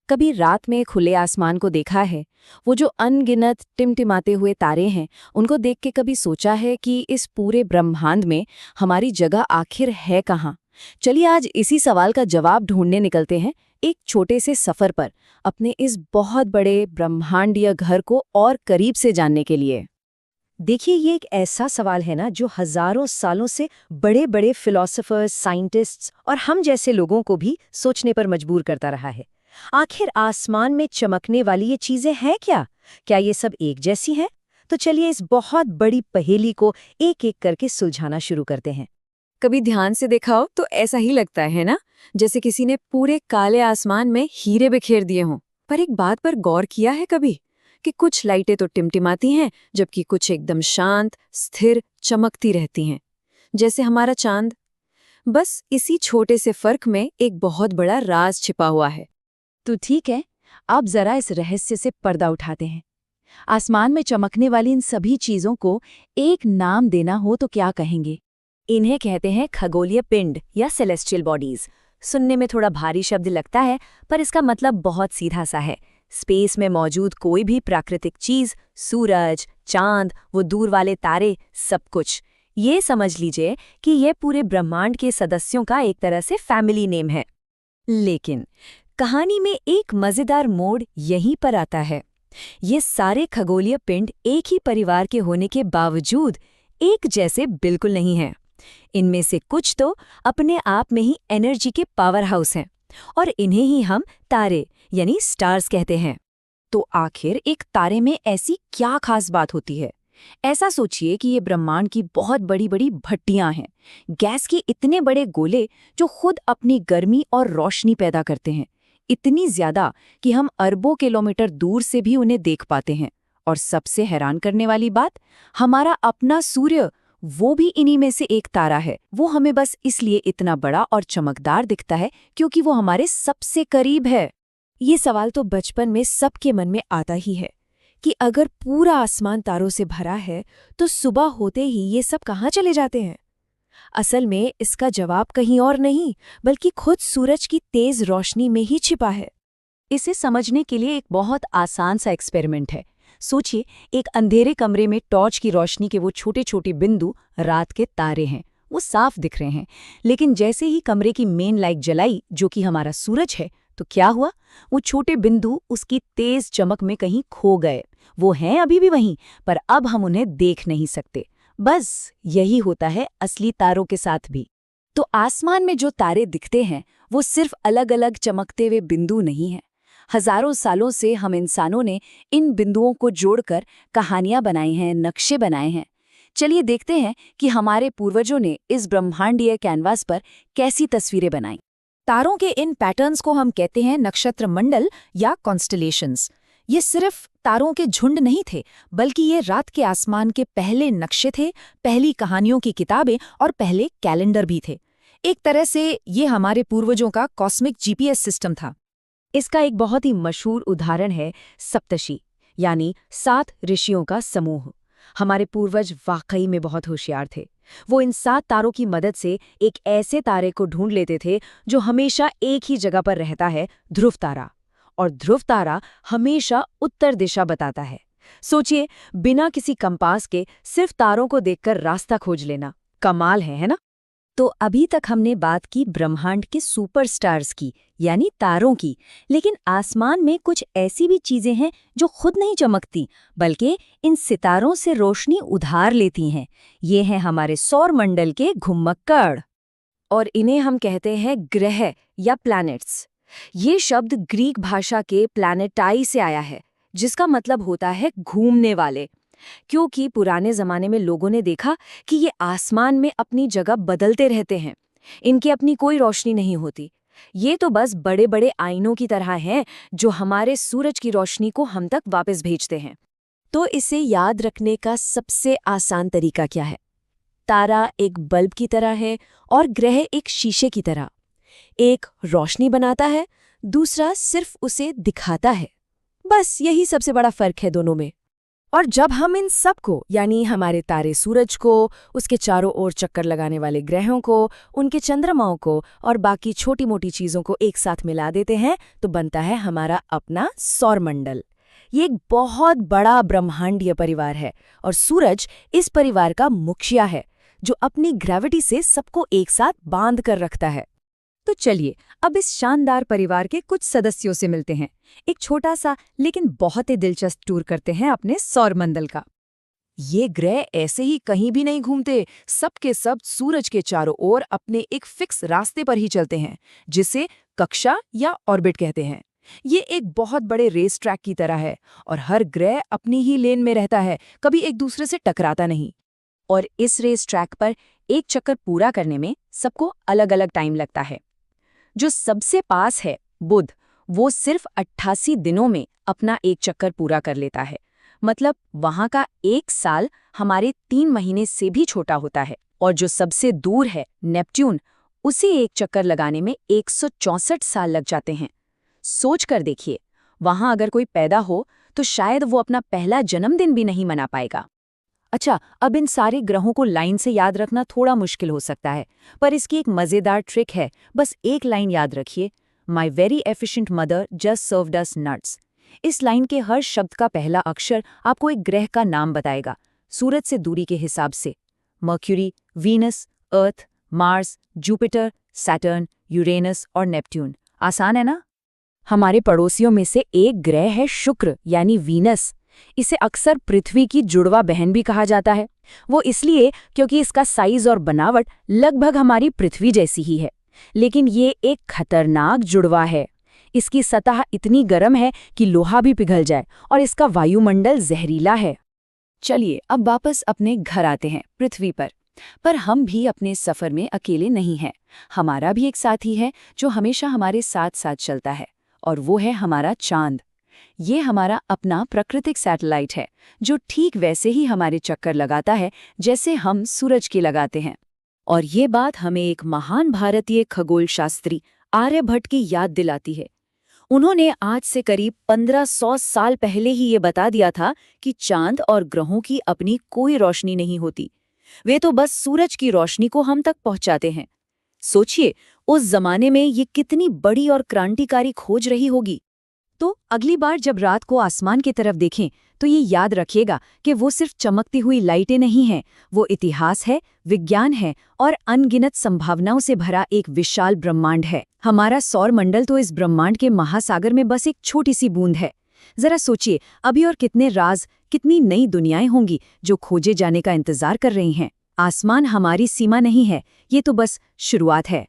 कभी रात में खुले आसमान को देखा है? वो जो अनगिनत टिमटिमाते हुए तारे हैं, उनको देख के कभी सोचा है कि इस पूरे ब्रह्मांड में हमारी जगह आखिर है कहाँ? चलिए आज इसी सवाल का जवाब ढूंढने निकलते हैं, एक छोटे से सफर पर, अपने इस बहुत बड़े ब्रह्मांडीय घर को और करीब से जानने के लिए। देखिए, ये एक ऐसा सवाल है ना जो हजारों सालों से बड़े बड़े फिलोसोफर्स, साइंटिस्ट्स और हम जैसे लोगों को भी सोचने पर मजबूर करता रहा है। आखिर आसमान में चमकने वाली ये चीजें हैं क्या? क्या ये सब एक जैसी हैं? तो चलिए इस बहुत बड़ी पहेली को एक एक करके सुलझाना शुरू करते हैं। कभी ध्यान से देखा हो तो ऐसा ही लगता है ना, जैसे किसी ने पूरे काले आसमान में हीरे बिखेर दिए हों। पर एक बात पर गौर किया है कभी कि कुछ लाइटें तो टिमटिमाती हैं, जबकि कुछ एकदम शांत, स्थिर, चमकती रहती हैं, जैसे हमारा चांद। बस इसी छोटे से फर्क में एक बहुत बड़ा राज छिपा हुआ है। तो ठीक है, अब जरा इस रहस्य से पर्दा उठाते हैं। आसमान में चमकने वाली इन सभी चीजों को एक नाम देना हो तो क्या कहेंगे? इन्हें कहते हैं खगोलीय पिंड या सेलेस्टियल बॉडीज। सुनने में थोड़ा भारी शब्द लगता है, पर इसका मतलब बहुत सीधा सा है। स्पेस में मौजूद कोई भी प्राकृतिक चीज, सूरज, चांद, वो दूर वाले तारे, सब कुछ। ये समझ लीजिए कि ये पूरे ब्रह्मांड के सदस्यों का एक तरह से फैमिली नेम है। लेकिन कहानी में एक मजेदार मोड़ यहीं पर आता है। ये सारे खगोलीय पिंड एक ही परिवार के होने के बावजूद एक जैसे बिल्कुल नहीं हैं। इनमें से कुछ तो अपने आप में ही एनर्जी के पावर हाउस हैं, और इन्हें ही हम तारे यानी स्टार्स कहते हैं। तो आखिर एक तारे में ऐसी क्या खास बात होती है? ऐसा सोचिए कि ये ब्रह्मांड की बहुत बड़ी बड़ी भट्टियां हैं, गैस के इतने बड़े गोले जो खुद अपनी गर्मी और रोशनी पैदा करते हैं, इतनी ज्यादा कि हम अरबों किलोमीटर दूर से भी उन्हें देख पाते हैं। और सबसे हैरान करने वाली बात, हमारा अपना सूर्य, वो भी इन्हीं में से एक तारा है। वो हमें बस इसलिए इतना बड़ा और चमकदार दिखता है क्योंकि वो हमारे सबसे करीब है। ये सवाल तो बचपन में सबके मन में आता ही है कि अगर पूरा आसमान तारों से भरा है तो सुबह होते ही ये सब कहाँ चले जाते हैं? असल में इसका जवाब कहीं और नहीं, बल्कि खुद सूरज की तेज रोशनी में ही छिपा है। इसे समझने के लिए एक बहुत आसान सा एक्सपेरिमेंट है। सोचिए, एक अंधेरे कमरे में टॉर्च की रोशनी के वो छोटे छोटे बिंदु रात के तारे हैं। वो साफ दिख रहे हैं, लेकिन जैसे ही कमरे की मेन लाइट जलाई, जो कि हमारा सूरज है, तो क्या हुआ? वो छोटे बिंदु उसकी तेज चमक में कहीं खो गए। वो हैं अभी भी वहीं, पर अब हम उन्हें देख नहीं सकते। बस यही होता है असली तारों के साथ भी। तो आसमान में जो तारे दिखते हैं, वो सिर्फ अलग अलग चमकते हुए बिंदु नहीं हैं। हजारों सालों से हम इंसानों ने इन बिंदुओं को जोड़कर कहानियां बनाई हैं, नक्शे बनाए हैं। चलिए देखते हैं कि हमारे पूर्वजों ने इस ब्रह्मांडीय कैनवास पर कैसी तस्वीरें बनाई। तारों के इन पैटर्न्स को हम कहते हैं नक्षत्र मंडल या कॉन्स्टलेशंस। ये सिर्फ तारों के झुंड नहीं थे, बल्कि ये रात के आसमान के पहले नक्शे थे, पहली कहानियों की किताबें और पहले कैलेंडर भी थे। एक तरह से ये हमारे पूर्वजों का कॉस्मिक जीपीएस सिस्टम था। इसका एक बहुत ही मशहूर उदाहरण है सप्तर्षि, यानी 7 ऋषियों का समूह। हमारे पूर्वज वाकई में बहुत होशियार थे। वो इन 7 तारों की मदद से एक ऐसे तारे को ढूंढ लेते थे जो हमेशा एक ही जगह पर रहता है, ध्रुव तारा। और ध्रुव तारा हमेशा उत्तर दिशा बताता है। सोचिए, बिना किसी कंपास के सिर्फ तारों को देखकर रास्ता खोज लेना, कमाल है ना? तो अभी तक हमने बात की ब्रह्मांड के सुपरस्टार्स की, यानी तारों की। लेकिन आसमान में कुछ ऐसी भी चीजें हैं जो खुद नहीं चमकती, बल्कि इन सितारों से रोशनी उधार लेती हैं। ये हैं हमारे सौर मंडल के घुम्मक्कड़, और इन्हें हम कहते हैं ग्रह या प्लैनेट्स। ये शब्द ग्रीक भाषा के प्लैनेटाई से आया है, जिसका मतलब होता है घूमने वाले। क्योंकि पुराने जमाने में लोगों ने देखा कि ये आसमान में अपनी जगह बदलते रहते हैं, इनकी अपनी कोई रोशनी नहीं होती। ये तो बस बड़े बड़े आईनों की तरह हैं जो हमारे सूरज की रोशनी को हम तक वापस भेजते हैं। तो इसे याद रखने का सबसे आसान तरीका क्या है? तारा एक बल्ब की तरह है और ग्रह एक शीशे की तरह। एक रोशनी बनाता है, दूसरा सिर्फ उसे दिखाता है। बस यही सबसे बड़ा फर्क है दोनों में। और जब हम इन सब को यानी हमारे तारे सूरज को, उसके चारों ओर चक्कर लगाने वाले ग्रहों को, उनके चंद्रमाओं को और बाकी छोटी मोटी चीजों को एक साथ मिला देते हैं तो बनता है हमारा अपना सौरमंडल। ये एक बहुत बड़ा ब्रह्मांडीय परिवार है और सूरज इस परिवार का मुखिया है जो अपनी ग्रेविटी से सबको एक साथ बांध कर रखता है। तो चलिए अब इस शानदार परिवार के कुछ सदस्यों से मिलते हैं। एक छोटा सा लेकिन बहुत ही दिलचस्प टूर करते हैं अपने सौरमंडल का। ये ग्रह ऐसे ही कहीं भी नहीं घूमते, सबके सब सूरज के चारों ओर अपने एक फिक्स रास्ते पर ही चलते हैं, जिसे कक्षा या ऑर्बिट कहते हैं। ये एक बहुत बड़े रेस ट्रैक की तरह है और हर ग्रह अपनी ही लेन में रहता है, कभी एक दूसरे से टकराता नहीं। और इस रेस ट्रैक पर एक चक्कर पूरा करने में सबको अलग अलग टाइम लगता है। जो सबसे पास है बुध, वो सिर्फ 88 दिनों में अपना एक चक्कर पूरा कर लेता है। मतलब वहां का एक साल हमारे 3 महीने से भी छोटा होता है। और जो सबसे दूर है नेपट्यून, उसे एक चक्कर लगाने में 164 साल लग जाते हैं। सोच कर देखिए, वहां अगर कोई पैदा हो तो शायद वो अपना पहला जन्मदिन भी नहीं मना पाएगा। अच्छा, अब इन सारे ग्रहों को लाइन से याद रखना थोड़ा मुश्किल हो सकता है, पर इसकी एक मज़ेदार ट्रिक है। बस एक लाइन याद रखिए, my very efficient mother just served us nuts. इस लाइन के हर शब्द का पहला अक्षर आपको एक ग्रह का नाम बताएगा, सूरज से दूरी के हिसाब से। मर्क्यूरी, वीनस, अर्थ, मार्स, जुपिटर, सैटर्न, यूरेनस और नेपट्यून। आसान है ना? हमारे पड़ोसियों में से एक ग्रह है शुक्र यानी वीनस। इसे अक्सर पृथ्वी की जुड़वा बहन भी कहा जाता है। वो इसलिए क्योंकि इसका साइज और बनावट लगभग हमारी पृथ्वी जैसी ही है, लेकिन ये एक खतरनाक जुड़वा है। इसकी सतह इतनी गर्म है कि लोहा भी पिघल जाए और इसका वायुमंडल जहरीला है। चलिए अब वापस अपने घर आते हैं पृथ्वी पर हम भी अपने सफर में अकेले नहीं हैं। हमारा भी एक साथी है जो हमेशा हमारे साथ साथ चलता है, और वो है हमारा चांद। ये हमारा अपना प्राकृतिक सैटेलाइट है जो ठीक वैसे ही हमारे चक्कर लगाता है जैसे हम सूरज के लगाते हैं। और ये बात हमें एक महान भारतीय खगोल शास्त्री आर्यभट्ट की याद दिलाती है। उन्होंने आज से करीब 1500 साल पहले ही ये बता दिया था कि चांद और ग्रहों की अपनी कोई रोशनी नहीं होती, वे तो बस सूरज की रोशनी को हम तक पहुंचाते हैं। सोचिए, उस जमाने में ये कितनी बड़ी और क्रांतिकारी खोज रही होगी। तो अगली बार जब रात को आसमान की तरफ देखें तो ये याद रखिएगा कि वो सिर्फ चमकती हुई लाइटें नहीं हैं, वो इतिहास है, विज्ञान है और अनगिनत संभावनाओं से भरा एक विशाल ब्रह्मांड है। हमारा सौरमंडल तो इस ब्रह्मांड के महासागर में बस एक छोटी सी बूंद है। जरा सोचिए, अभी और कितने राज, कितनी नई दुनियाएं होंगी जो खोजे जाने का इंतजार कर रही हैं। आसमान हमारी सीमा नहीं है, ये तो बस शुरुआत है।